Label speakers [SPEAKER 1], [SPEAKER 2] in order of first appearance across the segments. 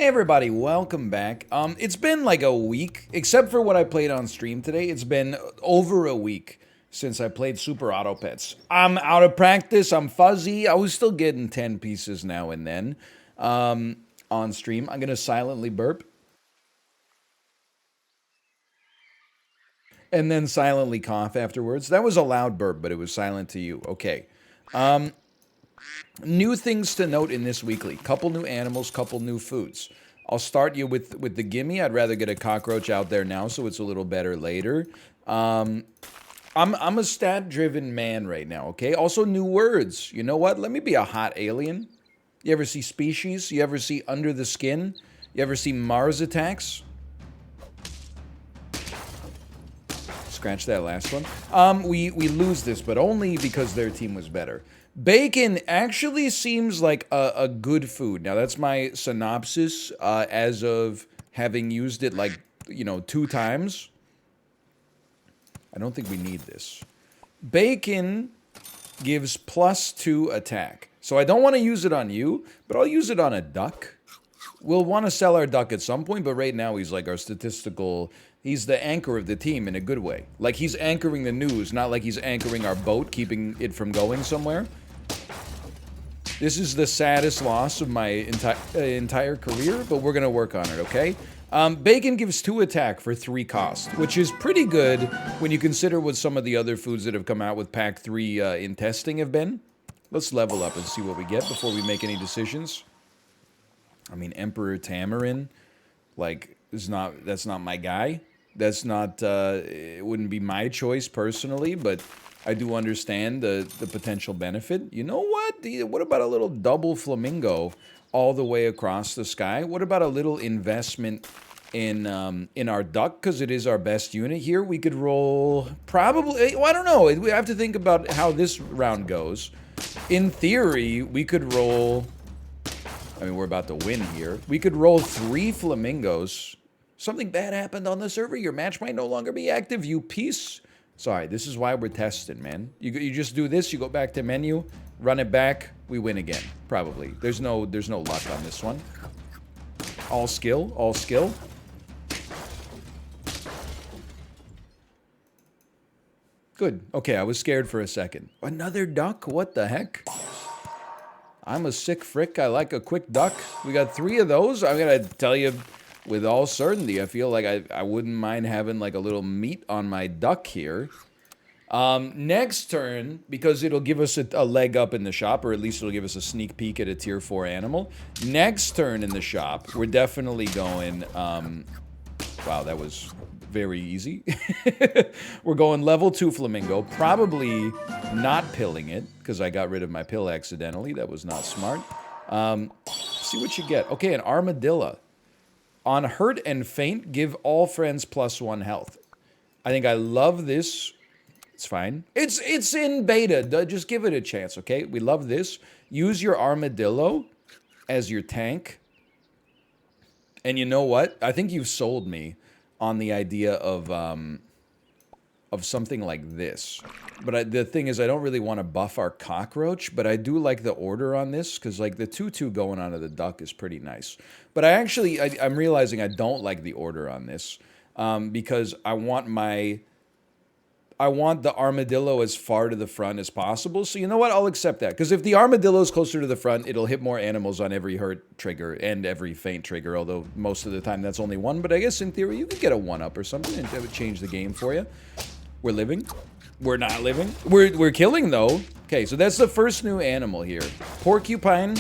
[SPEAKER 1] Hey everybody, welcome back. It's been like a week, except for what I played on stream today. It's been over a week since I played Super Auto Pets. I'm out of practice, I'm fuzzy. I was still getting 10 pieces now and then on stream. I'm gonna silently burp. And then silently cough afterwards. That was a loud burp, but it was silent to you. Okay. New things to note in this weekly. Couple new animals, couple new foods. I'll start you with the gimme. I'd rather get a cockroach out there now so it's a little better later. I'm a stat-driven man right now, okay? Also, new words. You know what? Let me be a hot alien. You ever see Species? You ever see Under the Skin? You ever see Mars Attacks? Scratch that last one. We lose this, but only because their team was better. Bacon actually seems like a good food. Now, that's my synopsis as of having used it like, 2 times. I don't think we need this. Bacon gives +2 attack. So I don't want to use it on you, but I'll use it on a duck. We'll want to sell our duck at some point, but right now he's like our statistical... He's the anchor of the team in a good way. Like he's anchoring the news, not like he's anchoring our boat, keeping it from going somewhere. This is the saddest loss of my entire career, but we're going to work on it, okay? Bacon gives 2 attack for 3 cost, which is pretty good when you consider what some of the other foods that have come out with Pack 3 in testing have been. Let's level up and see what we get before we make any decisions. I mean, Emperor Tamarin, like, that's not my guy. That's not, it wouldn't be my choice personally, but I do understand the potential benefit. You know what? What about a little double flamingo all the way across the sky? What about a little investment in our duck? Because it is our best unit here. We could roll probably, well, I don't know. We have to think about how this round goes. In theory, we could roll, I mean, we're about to win here. We could roll 3 flamingos. Something bad happened on the server. Your match might no longer be active, you piece. Sorry, this is why we're testing, man. You just do this, you go back to menu, run it back, we win again, probably. There's no luck on this one. All skill, all skill. Good. Okay, I was scared for a second. Another duck? What the heck? I'm a sick frick. I like a quick duck. We got 3 of those. I'm gonna tell you with all certainty, I feel like I wouldn't mind having like a little meat on my duck here. Next turn, because it'll give us a leg up in the shop, or at least it'll give us a sneak peek at a tier 4 animal. Next turn in the shop, we're definitely going, wow, that was very easy. We're going level 2 flamingo, probably not pilling it, because I got rid of my pill accidentally. That was not smart. See what you get. Okay, an armadillo. On hurt and faint, give all friends +1 health. I think I love this. It's fine. It's in beta. Just give it a chance, okay? We love this. Use your armadillo as your tank. And you know what? I think you've sold me on the idea of something like this. But the thing is, I don't really want to buff our cockroach, but I do like the order on this, because like the 2/2 going onto the duck is pretty nice. But I'm realizing I don't like the order on this, because I want the armadillo as far to the front as possible. So you know what? I'll accept that. Because if the armadillo is closer to the front, it'll hit more animals on every hurt trigger and every faint trigger, although most of the time that's only 1. But I guess in theory, you could get a 1-up or something, and that would change the game for you. We're living. We're not living. We're killing, though. Okay, so that's the first new animal here. Porcupine.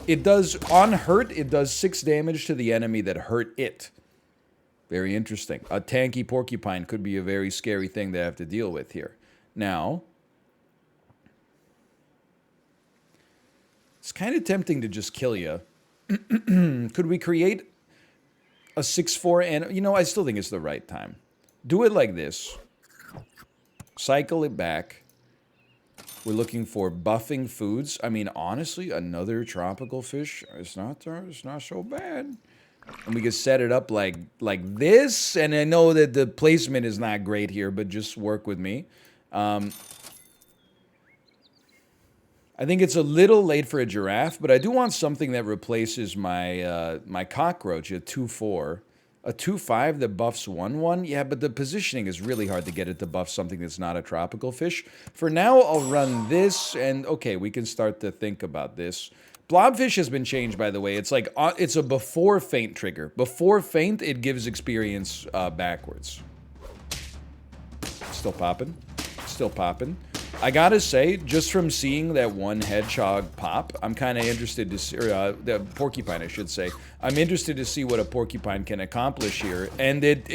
[SPEAKER 1] It does, on hurt, it does 6 damage to the enemy that hurt it. Very interesting. A tanky porcupine could be a very scary thing to have to deal with here. Now, it's kind of tempting to just kill you. Could we create a 6/4 and I still think it's the right time. Do it like this. Cycle it back. We're looking for buffing foods. I mean, honestly, another tropical fish. It's not so bad. And we can set it up like this. And I know that the placement is not great here, but just work with me. I think it's a little late for a giraffe, but I do want something that replaces my my cockroach, a 2/4. A 2/5 that buffs 1/1? Yeah, but the positioning is really hard to get it to buff something that's not a tropical fish. For now, I'll run this, and okay, we can start to think about this. Blobfish has been changed, by the way. It's like, it's a before feint trigger. Before feint, it gives experience backwards. Still popping. Still popping. I gotta say, just from seeing that one hedgehog pop, I'm kind of interested to see, or the porcupine, I should say. I'm interested to see what a porcupine can accomplish here, and it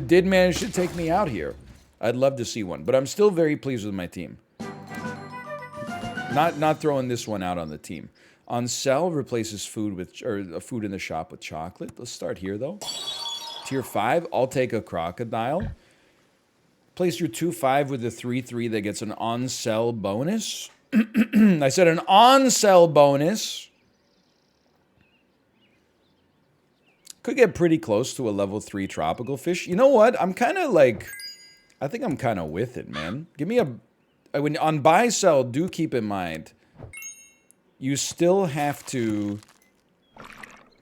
[SPEAKER 1] did manage to take me out here. I'd love to see one, but I'm still very pleased with my team. Not throwing this one out on the team. On sell replaces food with, or food in the shop with chocolate. Let's start here though. Tier 5, I'll take a crocodile. Place your 2/5 with the 3/3 that gets an on-sell bonus. I said an on-sell bonus. Could get pretty close to a level 3 tropical fish. You know what? I'm kind of like... I think I'm kind of with it, man. Give me a... When, on buy-sell, do keep in mind, you still have to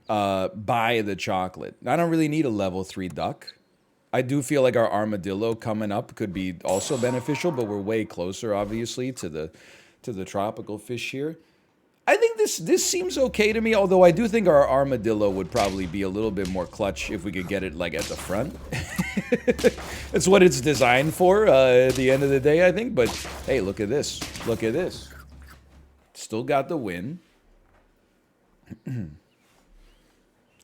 [SPEAKER 1] buy the chocolate. I don't really need a level 3 duck. I do feel like our armadillo coming up could be also beneficial, but we're way closer, obviously, to the tropical fish here. I think this seems okay to me, although I do think our armadillo would probably be a little bit more clutch if we could get it, like, at the front. That's what it's designed for at the end of the day, I think. But, hey, look at this. Look at this. Still got the win.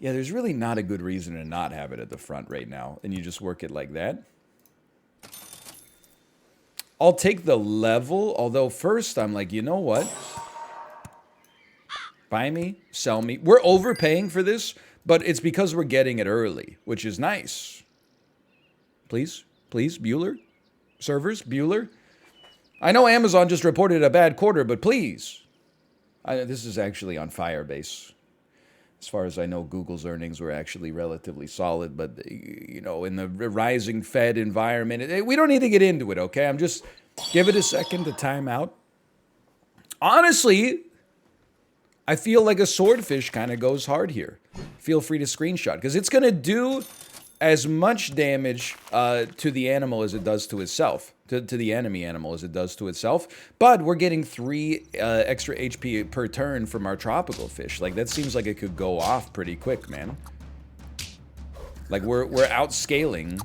[SPEAKER 1] Yeah, there's really not a good reason to not have it at the front right now, and you just work it like that. I'll take the level, although first I'm like, you know what? Buy me, sell me. We're overpaying for this, but it's because we're getting it early, which is nice. Please, please, Bueller? Servers, Bueller? I know Amazon just reported a bad quarter, but please. This is actually on Firebase. As far as I know, Google's earnings were actually relatively solid, but, you know, in the rising Fed environment, we don't need to get into it, okay? I'm just, give it a second to time out. Honestly, I feel like a swordfish kind of goes hard here. Feel free to screenshot, because it's going to do as much damage to the animal as it does to itself. To the enemy animal as it does to itself, but we're getting 3 extra HP per turn from our tropical fish. Like, that seems like it could go off pretty quick, man. Like, we're outscaling.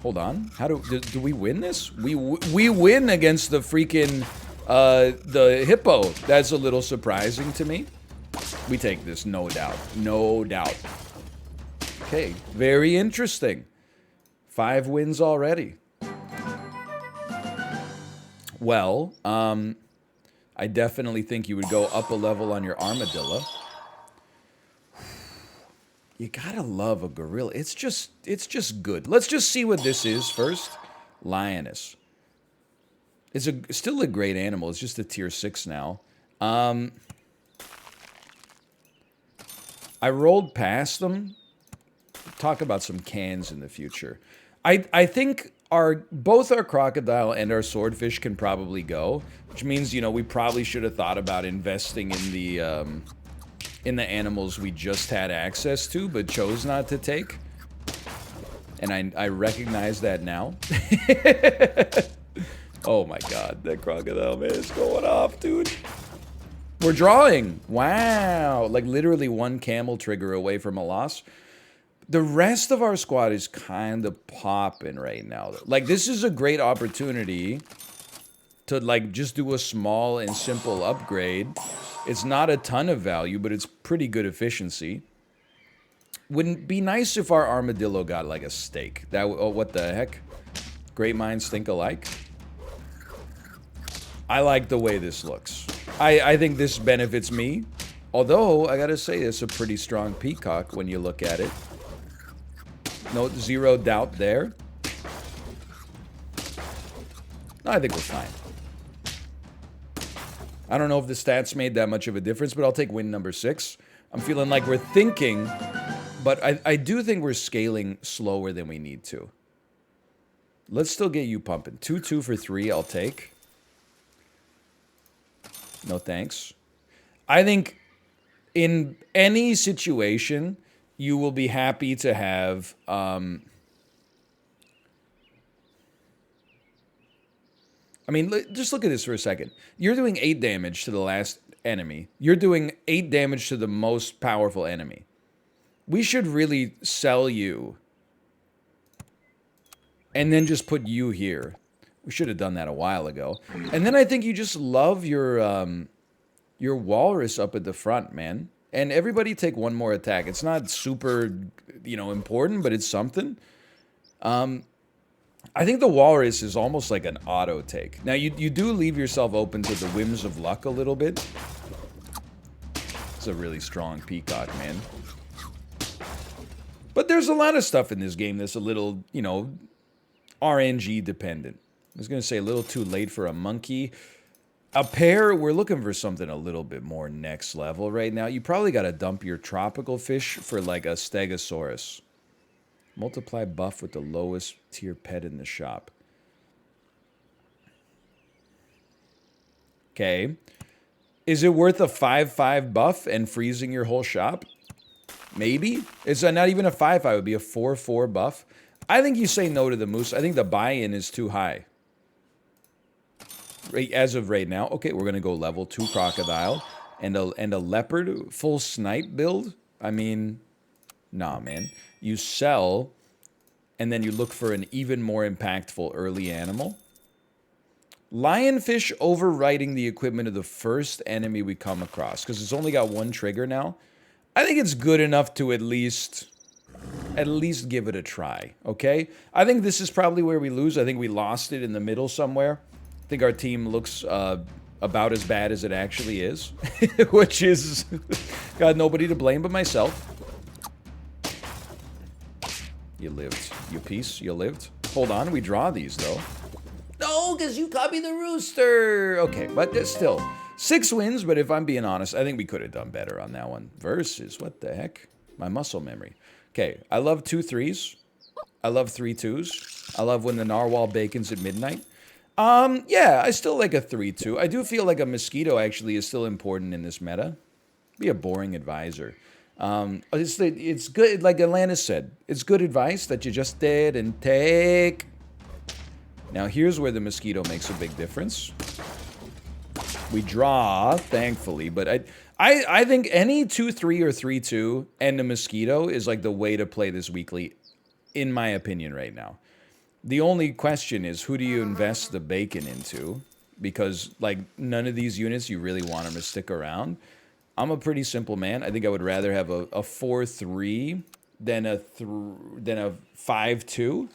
[SPEAKER 1] Hold on, how do we win this? We win against the freaking the hippo. That's a little surprising to me. We take this, no doubt, no doubt. Okay, very interesting. 5 wins already. Well, I definitely think you would go up a level on your armadillo. You gotta love a gorilla. It's just good. Let's just see what this is first. Lioness. It's still a great animal. It's just a tier 6 now. I rolled past them. Talk about some cans in the future. I think both our crocodile and our swordfish can probably go, which means, you know, we probably should have thought about investing in the animals we just had access to but chose not to take. And I recognize that now. Oh my god, that crocodile, man, is going off, dude. We're drawing. Wow, like literally 1 camel trigger away from a loss. The rest of our squad is kind of popping right now. Like, this is a great opportunity to, like, just do a small and simple upgrade. It's not a ton of value, but it's pretty good efficiency. Wouldn't be nice if our armadillo got, like, a steak. That, oh, what the heck? Great minds think alike. I like the way this looks. I think this benefits me. Although, I gotta say, it's a pretty strong peacock when you look at it. No, zero doubt there. No, I think we're fine. I don't know if the stats made that much of a difference, but I'll take win number 6. I'm feeling like we're thinking, but I do think we're scaling slower than we need to. Let's still get you pumping. 2-2 for 3, I'll take. No thanks. I think in any situation, you will be happy to have... I mean, just look at this for a second. You're doing 8 damage to the last enemy. You're doing 8 damage to the most powerful enemy. We should really sell you. And then just put you here. We should have done that a while ago. And then I think you just love your walrus up at the front, man. And everybody take one more attack. It's not super, you know, important, but it's something. I think the walrus is almost like an auto take. Now, you do leave yourself open to the whims of luck a little bit. It's a really strong peacock, man. But there's a lot of stuff in this game that's a little, you know, RNG dependent. I was going to say a little too late for a monkey. A pear, we're looking for something a little bit more next level right now. You probably got to dump your tropical fish for like a stegosaurus. Multiply buff with the lowest tier pet in the shop. Okay. Is it worth a 5/5 buff and freezing your whole shop? Maybe. It's not even a 5/5. It would be a 4/4 buff. I think you say no to the moose. I think the buy-in is too high. As of right now. Okay, we're going to go level 2 crocodile and a leopard full snipe build. I mean, nah, man. You sell, and then you look for an even more impactful early animal. Lionfish overriding the equipment of the first enemy we come across, because it's only got 1 trigger now. I think it's good enough to at least give it a try, okay? I think this is probably where we lose. I think we lost it in the middle somewhere. I think our team looks about as bad as it actually is, which is, got nobody to blame but myself. You lived. You piece. You lived. Hold on. We draw these, though. No, because you copy the rooster. Okay, but there's still 6 wins, but if I'm being honest, I think we could have done better on that one. Versus, what the heck? My muscle memory. Okay, I love 2 3s. I love 3 2s. I love when the narwhal bacon's at midnight. Yeah, I still like a 3-2. I do feel like a mosquito actually is still important in this meta. Be a boring advisor. It's good, like Atlantis said, it's good advice that you just did and take. Now here's where the mosquito makes a big difference. We draw, thankfully, but I think any 2-3 or 3-2 and the mosquito is like the way to play this weekly, in my opinion right now. The only question is, who do you invest the bacon into? Because like none of these units you really want them to stick around. I'm a pretty simple man. I think I would rather have a 4-3 than a 5-2.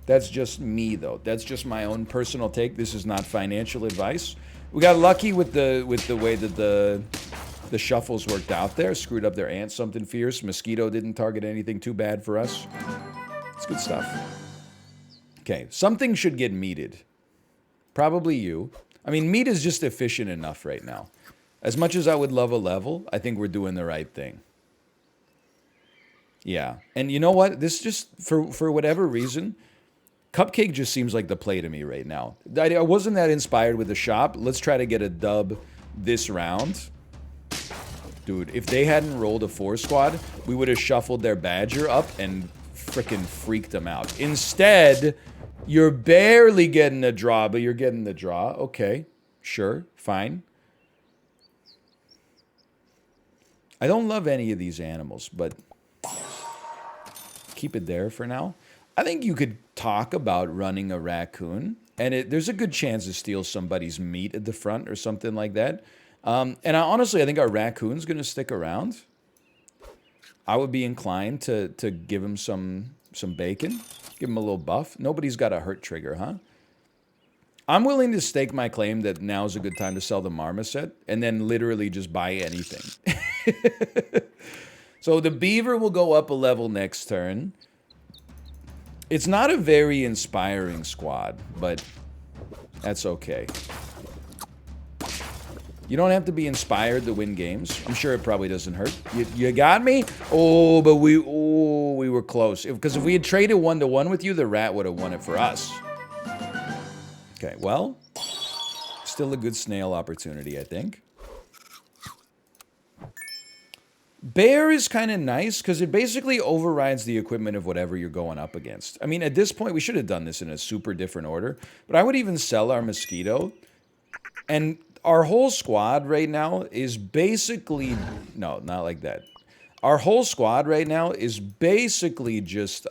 [SPEAKER 1] That's just me, though. That's just my own personal take. This is not financial advice. We got lucky with the way that the shuffles worked out there. Screwed up their ant something fierce. Mosquito didn't target anything too bad for us. It's good stuff. Okay, something should get meated. Probably you. I mean, meat is just efficient enough right now. As much as I would love a level, I think we're doing the right thing. Yeah. And you know what? This just, for whatever reason, Cupcake just seems like the play to me right now. I wasn't that inspired with the shop. Let's try to get a dub this round. Dude, if they hadn't rolled a 4 squad, we would have shuffled their Badger up and frickin' freaked them out. Instead, you're barely getting a draw, but you're getting the draw. Okay, sure, fine. I don't love any of these animals, but keep it there for now. I think you could talk about running a raccoon, and there's a good chance to steal somebody's meat at the front or something like that. And honestly, I think our raccoon's going to stick around. I would be inclined to give him some bacon, give him a little buff. Nobody's got a hurt trigger, huh? I'm willing to stake my claim that now's a good time to sell the marmoset and then literally just buy anything. So the beaver will go up a level next turn. It's not a very inspiring squad, but that's okay. You don't have to be inspired to win games. I'm sure it probably doesn't hurt. You got me? Oh, but we were close. Because if we had traded 1-to-1 with you, the rat would have won it for us. Okay, well, Still a good snail opportunity, I think. Bear is kind of nice because it basically overrides the equipment of whatever you're going up against. I mean, at this point, we should have done this in a super different order. But I would even sell our mosquito. And our whole squad right now is basically... No, not like that. Our whole squad right now is basically just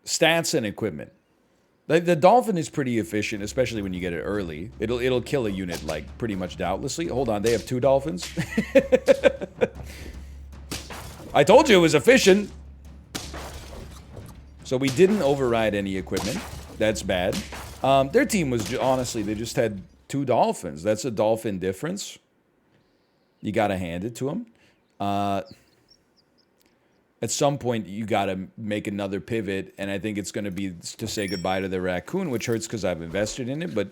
[SPEAKER 1] stats and equipment. The dolphin is pretty efficient, especially when you get it early. It'll kill a unit, like, pretty much doubtlessly. Hold on, they have 2 dolphins? I told you it was efficient! So we didn't override any equipment. That's bad. Their team was, honestly, they just had 2 dolphins. That's a dolphin difference. You gotta hand it to them. At some point, you gotta make another pivot, and I think it's gonna be to say goodbye to the raccoon, which hurts because I've invested in it, but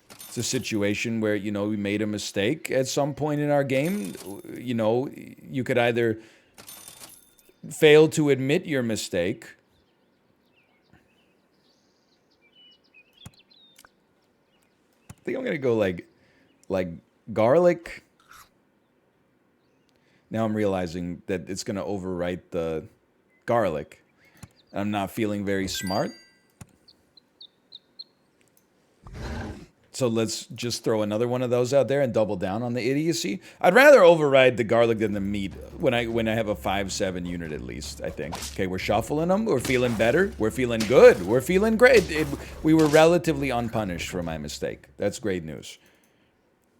[SPEAKER 1] it's a situation where, you know, we made a mistake at some point in our game. You know, you could either fail to admit your mistake, I think I'm gonna go like garlic. Now I'm realizing that it's going to overwrite the garlic. I'm not feeling very smart. So let's just throw another one of those out there and double down on the idiocy. I'd rather override the garlic than the meat when I have a 5-7 unit at least, I think. Okay, we're shuffling them. We're feeling better. We're feeling good. We're feeling great. We were relatively unpunished for my mistake. That's great news.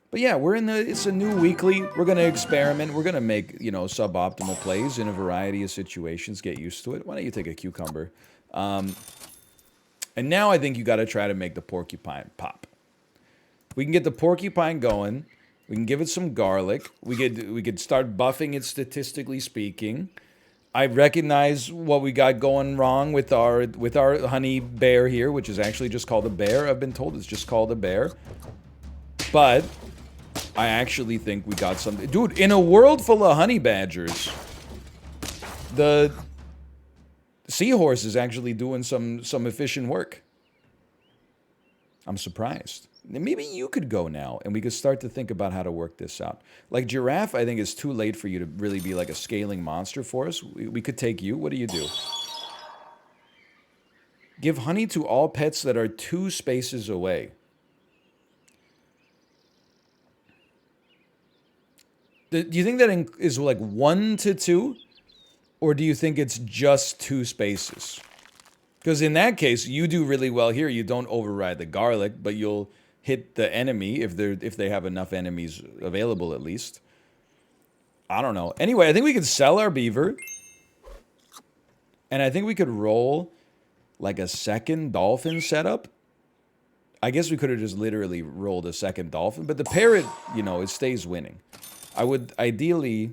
[SPEAKER 1] But yeah, it's a new weekly. We're going to experiment. We're going to make, you know, suboptimal plays in a variety of situations. Get used to it. Why don't you take a cucumber? And now I think you got to try to make the porcupine pop. We can get the porcupine going. We can give it some garlic. We could start buffing it statistically speaking. I recognize what we got going wrong with our honey bear here, which is actually just called a bear. I've been told it's just called a bear. But I actually think we got something. Dude, in a world full of honey badgers, the seahorse is actually doing some efficient work. I'm surprised. Maybe you could go now, and we could start to think about how to work this out. Like giraffe, I think it's too late for you to really be like a scaling monster for us. We could take you. What do you do? Give honey to all pets that are 2 spaces away. Do you think that is like 1 to 2? Or do you think it's just 2 spaces? Because in that case, you do really well here. You don't override the garlic, but you'll hit the enemy if they have enough enemies available at least. I don't know. Anyway, I think we could sell our beaver. And I think we could roll like a second dolphin setup. I guess we could have just literally rolled a second dolphin. But the parrot, you know, it stays winning. I would ideally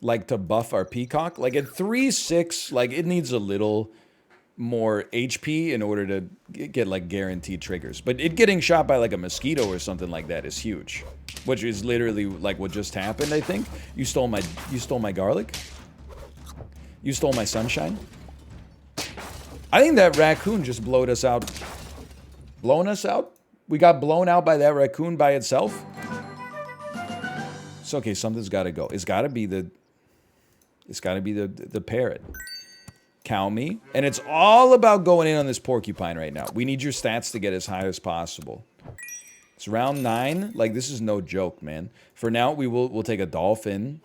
[SPEAKER 1] like to buff our peacock. Like at 3-6, like it needs a little more HP in order to get like guaranteed triggers. But it getting shot by like a mosquito or something like that is huge. Which is literally like what just happened, I think. You stole my garlic. You stole my sunshine. I think that raccoon just blowed us out. Blown us out? We got blown out by that raccoon by itself? It's okay, something's got to go. It's got to be the parrot. Cow me. And it's all about going in on this porcupine right now. We need your stats to get as high as possible. It's round 9. Like, this is no joke, man. For now, we'll take a dolphin.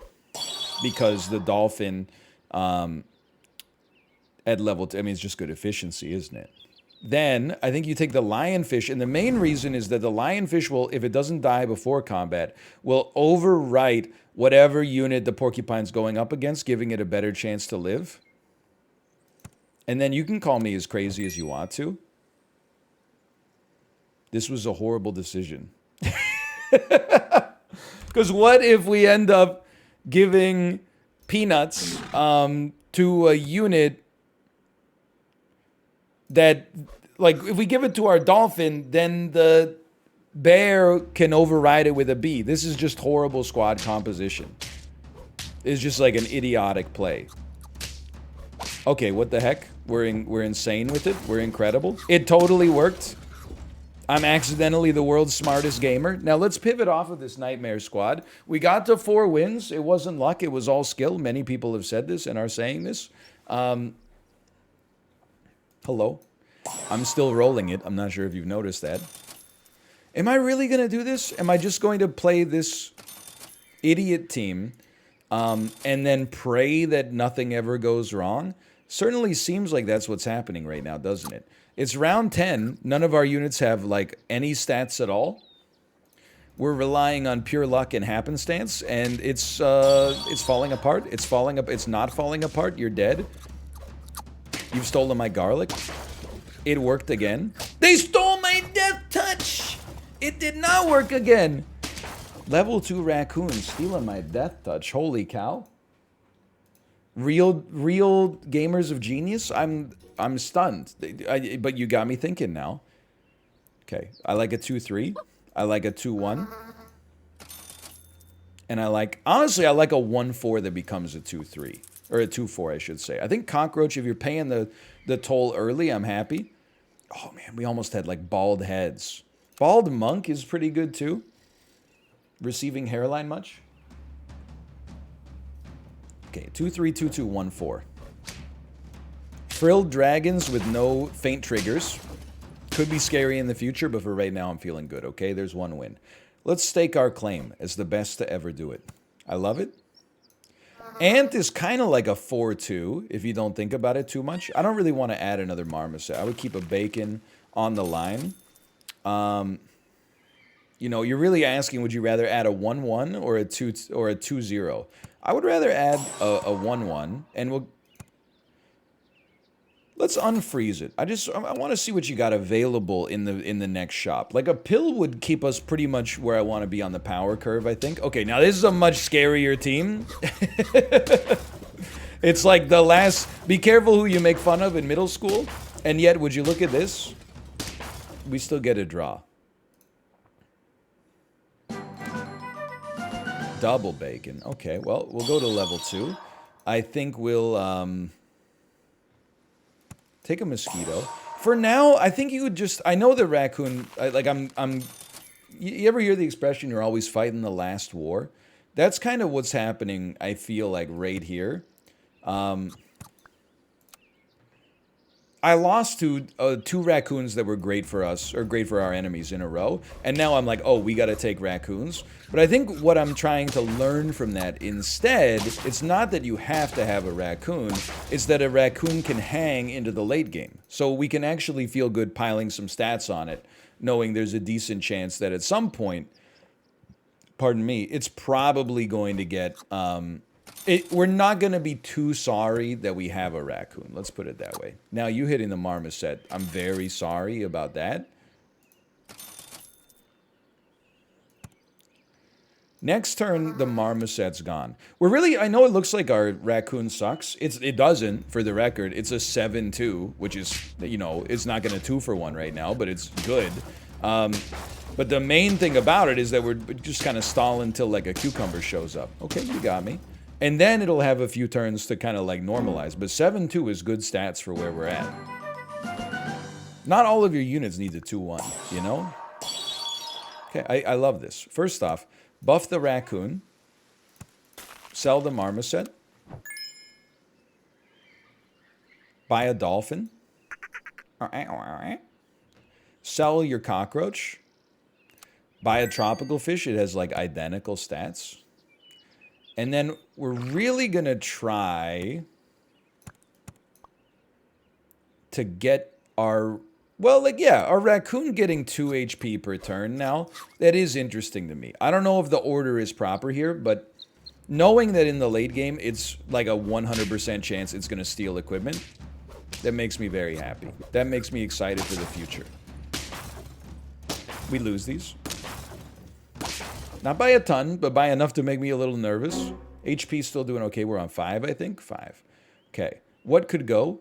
[SPEAKER 1] Because the dolphin, at level... I mean, it's just good efficiency, isn't it? Then, I think you take the lionfish, and the main reason is that the lionfish will, if it doesn't die before combat, will overwrite whatever unit the porcupine's going up against, giving it a better chance to live. And then you can call me as crazy as you want to. This was a horrible decision. Because what if we end up giving peanuts to a unit that, like, if we give it to our dolphin, then the bear can override it with a bee. This is just horrible squad composition. It's just like an idiotic play. Okay, what the heck? We're insane with it. We're incredible. It totally worked. I'm accidentally the world's smartest gamer. Now let's pivot off of this nightmare squad. We got to 4 wins. It wasn't luck. It was all skill. Many people have said this and are saying this. Hello. I'm still rolling it. I'm not sure if you've noticed that. Am I really going to do this? Am I just going to play this idiot team and then pray that nothing ever goes wrong? Certainly seems like that's what's happening right now, doesn't it? It's round 10. None of our units have, like, any stats at all. We're relying on pure luck and happenstance, and it's falling apart. It's not falling apart. You're dead. You've stolen my garlic. It worked again. They stole my death touch! It did not work again. Level 2 raccoon stealing my death touch. Holy cow. Real gamers of genius? I'm stunned. But you got me thinking now. Okay, I like a 2-3. I like a 2-1. And honestly, I like a 1-4 that becomes a 2-3. Or a 2-4, I should say. I think Cockroach, if you're paying the toll early, I'm happy. Oh, man, we almost had, like, bald heads. Bald Monk is pretty good, too. Receiving hairline much? Okay, 2-3, 2-2, 1-4. Frilled dragons with no faint triggers. Could be scary in the future, but for right now, I'm feeling good, okay? There's 1 win. Let's stake our claim as the best to ever do it. I love it. Ant is kind of like a 4-2, if you don't think about it too much. I don't really want to add another marmoset. I would keep a bacon on the line. You know, you're really asking, would you rather add a 1-1 or a 2-0? I would rather add a 1-1, and let's unfreeze it. I want to see what you got available in the next shop. Like a pill would keep us pretty much where I want to be on the power curve, I think. Okay, now this is a much scarier team. It's like the last... Be careful who you make fun of in middle school. And yet, would you look at this? We still get a draw. Double bacon. Okay, well, we'll go to level 2. I think we'll... take a mosquito. For now, I think you would just... I know the raccoon... You ever hear the expression, you're always fighting the last war? That's kind of what's happening, I feel like, right here. I lost to 2 raccoons that were great for us, or great for our enemies in a row. And now I'm like, oh, we gotta take raccoons. But I think what I'm trying to learn from that instead, it's not that you have to have a raccoon, it's that a raccoon can hang into the late game. So we can actually feel good piling some stats on it, knowing there's a decent chance that at some point, pardon me, it's probably going to get... we're not going to be too sorry that we have a raccoon. Let's put it that way. Now, you hitting the marmoset, I'm very sorry about that. Next turn, the marmoset's gone. We're really... I know it looks like our raccoon sucks. It doesn't, for the record. It's a 7-2, which is, you know, it's not going to 2-for-1 right now, but it's good. But the main thing about it is that we're just kind of stalling until, like, a cucumber shows up. Okay, you got me. And then it'll have a few turns to kind of like normalize. But 7-2 is good stats for where we're at. Not all of your units need the 2-1, you know? Okay, I love this. First off, buff the raccoon. Sell the marmoset. Buy a dolphin. Sell your cockroach. Buy a tropical fish. It has like identical stats. And then we're really going to try to get our... Well, like, yeah, our raccoon getting 2 HP per turn now. That is interesting to me. I don't know if the order is proper here, but knowing that in the late game, it's like a 100% chance it's going to steal equipment, that makes me very happy. That makes me excited for the future. We lose these. Not by a ton, but by enough to make me a little nervous. HP still doing okay. We're on 5, I think. 5. Okay. What could go?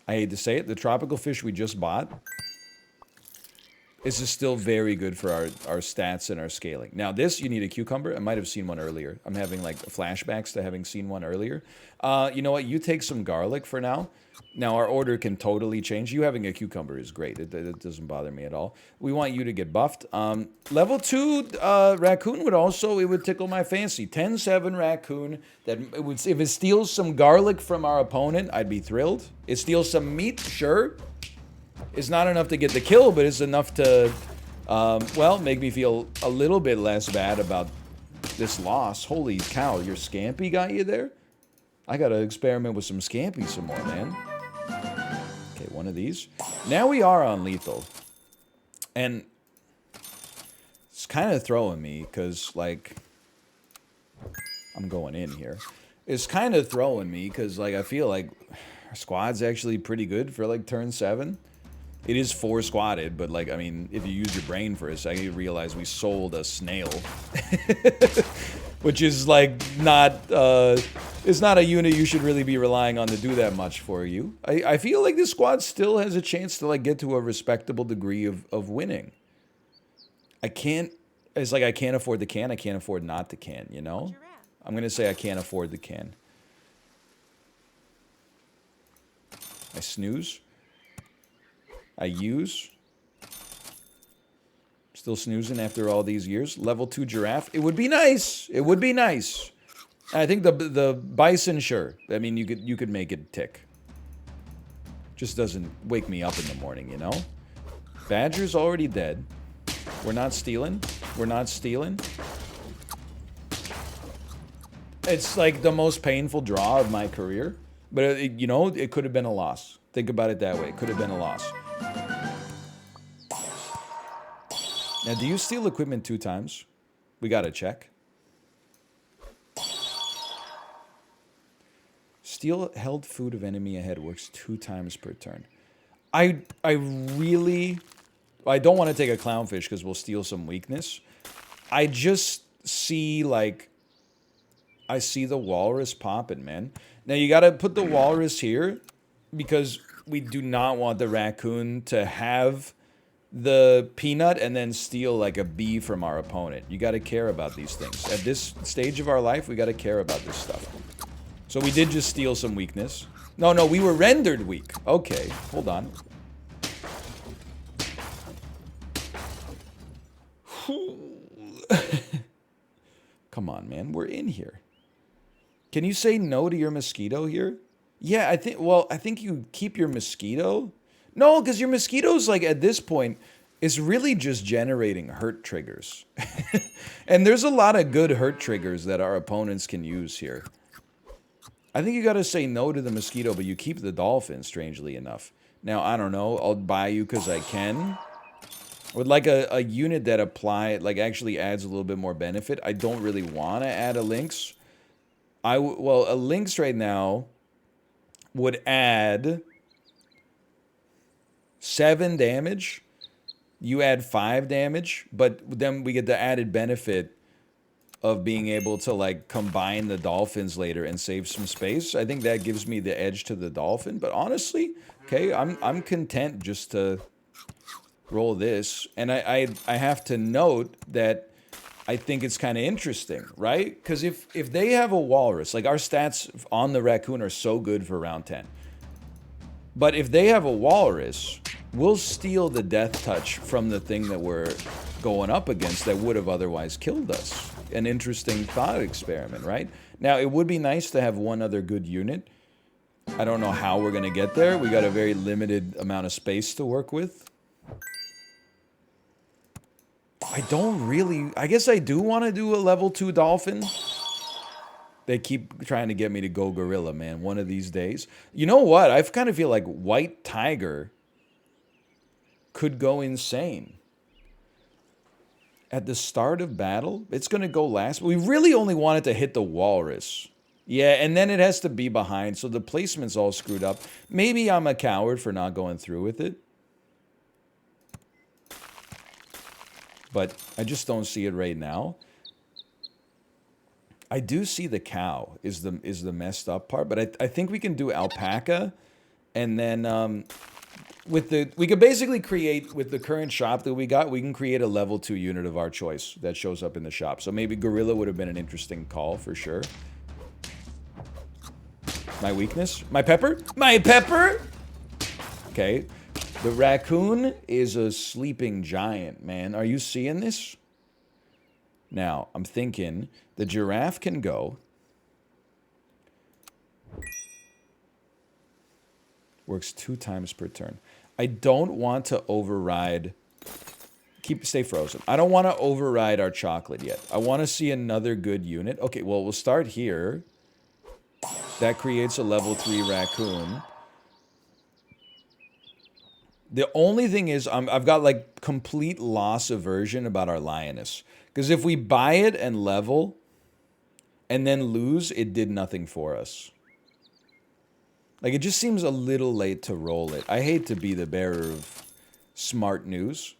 [SPEAKER 1] I hate to say it. The tropical fish we just bought This is still very good for our stats and our scaling. Now this, you need a cucumber. I might have seen one earlier. I'm having like flashbacks to having seen one earlier. You know what? You take some garlic for now. Now our order can totally change. You having a cucumber is great. It doesn't bother me at all. We want you to get buffed. Level 2 raccoon would also, it would tickle my fancy. 10-7 raccoon. That it would, if it steals some garlic from our opponent, I'd be thrilled. It steals some meat, sure. It's not enough to get the kill, but it's enough to, well, make me feel a little bit less bad about this loss. Holy cow, your Scampi got you there? I gotta experiment with some Scampi some more, man. Okay, one of these. Now we are on lethal. And it's kind of throwing me, because, like, I'm going in here. It's kind of throwing me, because, like, I feel like our squad's actually pretty good for, like, turn 7. It is 4 squatted, but, like, I mean, if you use your brain for a second, you realize we sold a snail. Which is, like, not, it's not a unit you should really be relying on to do that much for you. I feel like this squad still has a chance to, like, get to a respectable degree of winning. I can't, it's like I can't afford the can, I can't afford not to can, you know? I'm gonna say I can't afford the can. I snooze. I use. Still snoozing after all these years. Level 2 giraffe. It would be nice. It would be nice. I think the bison, sure. I mean, you could make it tick. Just doesn't wake me up in the morning, you know? Badger's already dead. We're not stealing. We're not stealing. It's like the most painful draw of my career. But, you know, it could have been a loss. Think about it that way. It could have been a loss. Now, do you steal equipment 2 times? We gotta check. Steal held food of enemy ahead works 2 times per turn. I really... I don't want to take a clownfish because we'll steal some weakness. I just see, like... I see the walrus popping, man. Now, you gotta put the walrus here because we do not want the raccoon to have the peanut and then steal like a bee from our opponent. You got to care about these things. At this stage of our life, we got to care about this stuff. So we did just steal some weakness. No, we were rendered weak. Okay, hold on. Come on, man. We're in here. Can you say no to your mosquito here? Yeah, I think you keep your mosquito. No, because your mosquito's, like, at this point, is really just generating hurt triggers. And there's a lot of good hurt triggers that our opponents can use here. I think you gotta say no to the mosquito, but you keep the dolphin, strangely enough. Now, I don't know, I'll buy you because I can. With, like, a unit that actually adds a little bit more benefit. I don't really want to add a lynx. Well, a lynx right now would add 7 damage. You add 5 damage, but then we get the added benefit of being able to, like, combine the dolphins later and save some space. I think that gives me the edge to the dolphin. But honestly, okay, I'm content just to roll this. And I have to note that I think it's kind of interesting, right? Because if they have a walrus, like, our stats on the raccoon are so good for round 10. But if they have a walrus, we'll steal the death touch from the thing that we're going up against that would have otherwise killed us. An interesting thought experiment, right? Now, it would be nice to have one other good unit. I don't know how we're going to get there. We got a very limited amount of space to work with. I don't really... I guess I do want to do a level 2 dolphin. They keep trying to get me to go gorilla, man, one of these days. You know what? I kind of feel like white tiger could go insane. At the start of battle, it's going to go last. We really only wanted to hit the walrus. Yeah, and then it has to be behind, so the placement's all screwed up. Maybe I'm a coward for not going through with it. But I just don't see it right now. I do see the cow is the messed up part, but I think we can do alpaca, and then we could basically create, with the current shop that we got, we can create a level 2 unit of our choice that shows up in the shop. So maybe gorilla would have been an interesting call for sure. My weakness? My pepper? My pepper? Okay. The raccoon is a sleeping giant, man. Are you seeing this? Now, I'm thinking the giraffe can go. Works 2 times per turn. I don't want to override... Stay frozen. I don't want to override our chocolate yet. I want to see another good unit. Okay, well, we'll start here. That creates a level 3 raccoon. The only thing is, I've got, like, complete loss aversion about our lioness. Because if we buy it and level, and then lose, it did nothing for us. Like, it just seems a little late to roll it. I hate to be the bearer of smart news.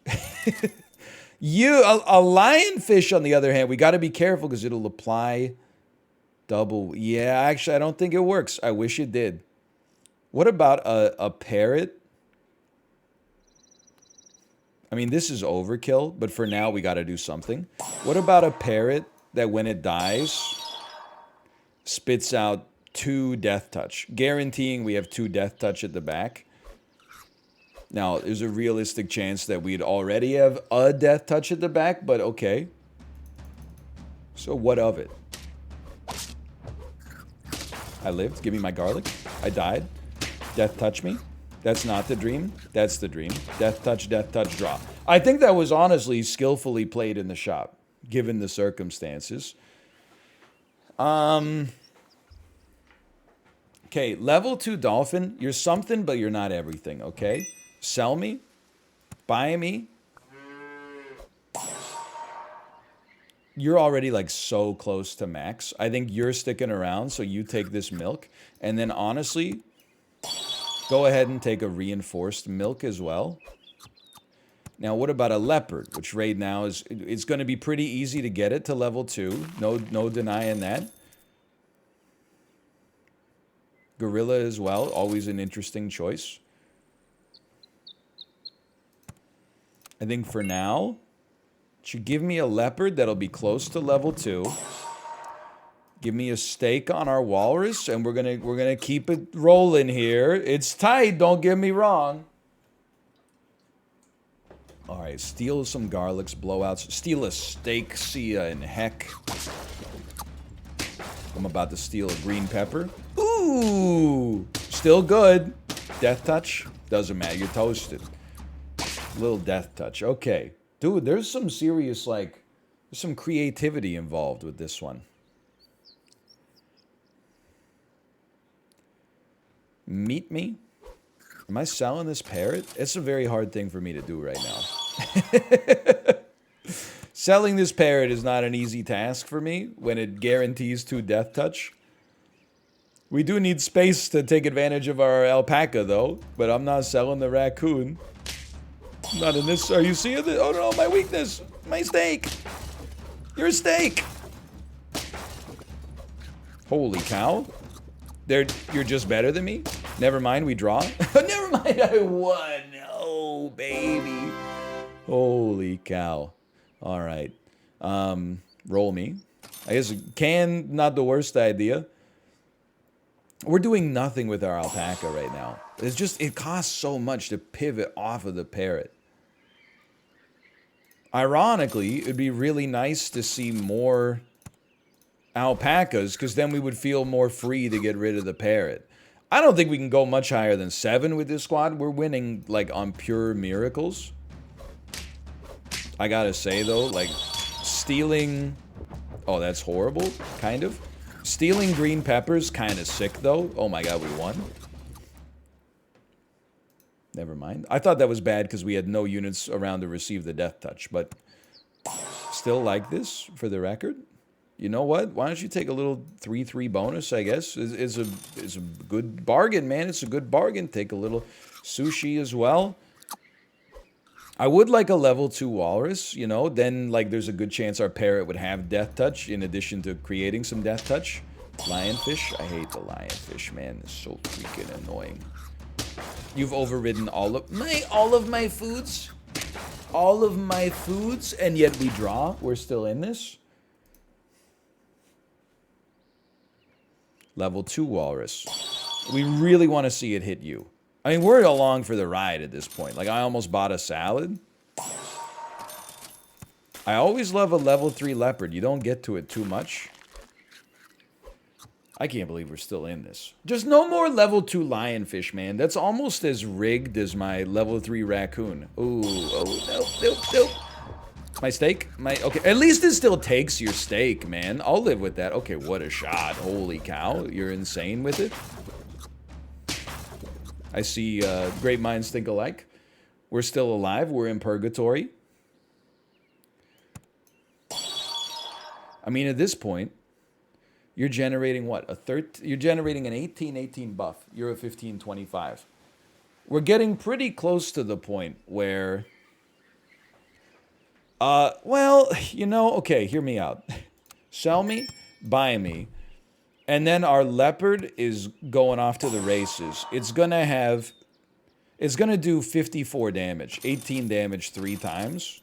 [SPEAKER 1] A lionfish, on the other hand, we got to be careful because it'll apply double. Yeah, actually, I don't think it works. I wish it did. What about a parrot? I mean, this is overkill, but for now, we got to do something. What about a parrot that when it dies, spits out 2 death touch, guaranteeing we have 2 death touch at the back? Now, there's a realistic chance that we'd already have a death touch at the back, but okay. So what of it? I lived. Give me my garlic. I died. Death touch me. That's not the dream. That's the dream. Death touch, draw. I think that was honestly skillfully played in the shop, given the circumstances. Okay, level 2 dolphin. You're something, but you're not everything, okay? Sell me. Buy me. You're already, like, so close to max. I think you're sticking around, so you take this milk. And then, honestly, go ahead and take a reinforced milk as well. Now, what about a leopard? Which right now is... It's going to be pretty easy to get it to level 2. No denying that. Gorilla as well. Always an interesting choice. I think for now... Should give me a leopard that'll be close to level 2. Give me a stake on our walrus, and we're gonna keep it rolling here. It's tight, don't get me wrong. All right, steal some garlics, blowouts. Steal a steak, see ya in heck. I'm about to steal a green pepper. Ooh, still good. Death touch, doesn't matter. You're toasted. Little death touch. Okay. Dude, there's some serious, like, there's some creativity involved with this one. Meet me? Am I selling this parrot? It's a very hard thing for me to do right now. Selling this parrot is not an easy task for me when it guarantees 2 death touch. We do need space to take advantage of our alpaca, though, but I'm not selling the raccoon. Not in this. Are you seeing this? Oh no, my weakness. My steak. You're a steak. Holy cow. You're just better than me? Never mind, we draw. Never mind, I won. Oh, baby. Holy cow. All right. Roll me. I guess not the worst idea. We're doing nothing with our alpaca right now. It's just, it costs so much to pivot off of the parrot. Ironically, it'd be really nice to see more alpacas, because then we would feel more free to get rid of the parrot. I don't think we can go much higher than 7 with this squad. We're winning, like, on pure miracles. I gotta say, though, like, stealing... Oh, that's horrible, kind of. Stealing green peppers, kind of sick, though. Oh my god, we won. Never mind. I thought that was bad because we had no units around to receive the death touch, but still like this for the record. You know what? Why don't you take a little 3/3 bonus, I guess? It's a good bargain, man. It's a good bargain. Take a little sushi as well. I would like a level 2 walrus, you know, then like there's a good chance our parrot would have death touch in addition to creating some death touch. Lionfish? I hate the lionfish, man. It's so freaking annoying. You've overridden all of my foods. All of my foods, and yet we draw. We're still in this. Level 2 Walrus. We really want to see it hit you. I mean, we're along for the ride at this point. Like, I almost bought a salad. I always love a level 3 Leopard. You don't get to it too much. I can't believe we're still in this. Just no more level 2 Lionfish, man. That's almost as rigged as my level 3 Raccoon. Ooh, oh, nope. My steak? Okay, at least it still takes your steak, man. I'll live with that. Okay, what a shot. Holy cow, you're insane with it. I see great minds think alike. We're still alive. We're in purgatory. I mean, at this point, you're generating what? You're generating an 18 buff. You're a 15-25. We're getting pretty close to the point where... well, you know, okay, hear me out. Sell me, buy me, and then our Leopard is going off to the races. It's gonna do 54 damage, 18 damage 3 times.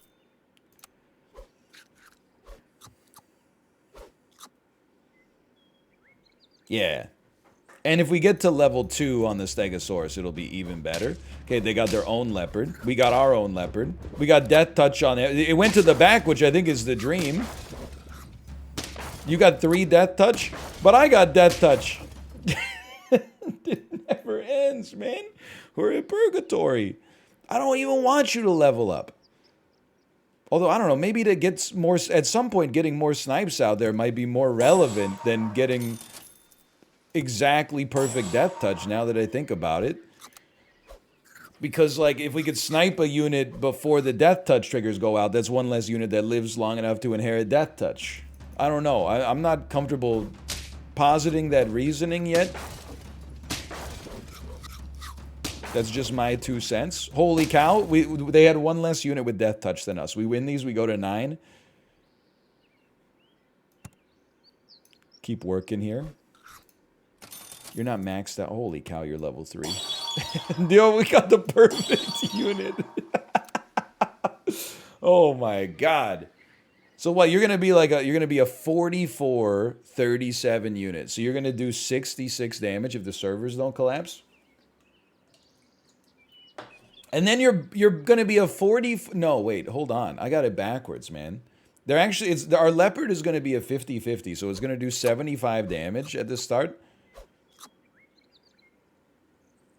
[SPEAKER 1] Yeah. And if we get to level 2 on the Stegosaurus, it'll be even better. Okay, they got their own Leopard. We got our own Leopard. We got Death Touch on it. It went to the back, which I think is the dream. You got 3 Death Touch, but I got Death Touch. It never ends, man. We're in purgatory. I don't even want you to level up. Although, I don't know, maybe to get more... At some point, getting more snipes out there might be more relevant than getting... exactly perfect death touch now that I think about it. Because, like, if we could snipe a unit before the death touch triggers go out, that's one less unit that lives long enough to inherit death touch. I don't know. I'm not comfortable positing that reasoning yet. That's just my 2 cents. Holy cow. They had one less unit with death touch than us. We win these, we go to 9. Keep working here. You're not maxed out. Holy cow, you're level 3. Yo, we got the perfect unit. Oh my god. So what, you're gonna be like you're gonna be a 44-37 unit. So you're gonna do 66 damage if the servers don't collapse? And then you're gonna be a 40... No, wait, hold on. I got it backwards, man. They're actually... Our Leopard is gonna be a 50-50, so it's gonna do 75 damage at the start.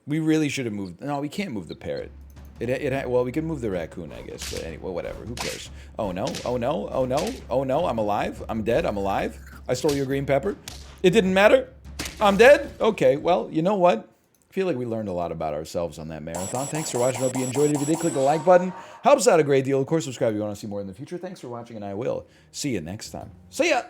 [SPEAKER 1] We really should have moved... No, we can't move the parrot. Well, we can move the raccoon, I guess. But anyway, whatever. Who cares? Oh, no. Oh, no. Oh, no. Oh, no. I'm alive. I'm dead. I'm alive. I stole your green pepper. It didn't matter. I'm dead? Okay, well, you know what? I feel like we learned a lot about ourselves on that marathon. Thanks for watching. Hope you enjoyed it. If you did, click the like button. Helps out a great deal. Of course, subscribe if you want to see more in the future. Thanks for watching, and I will see you next time. See ya!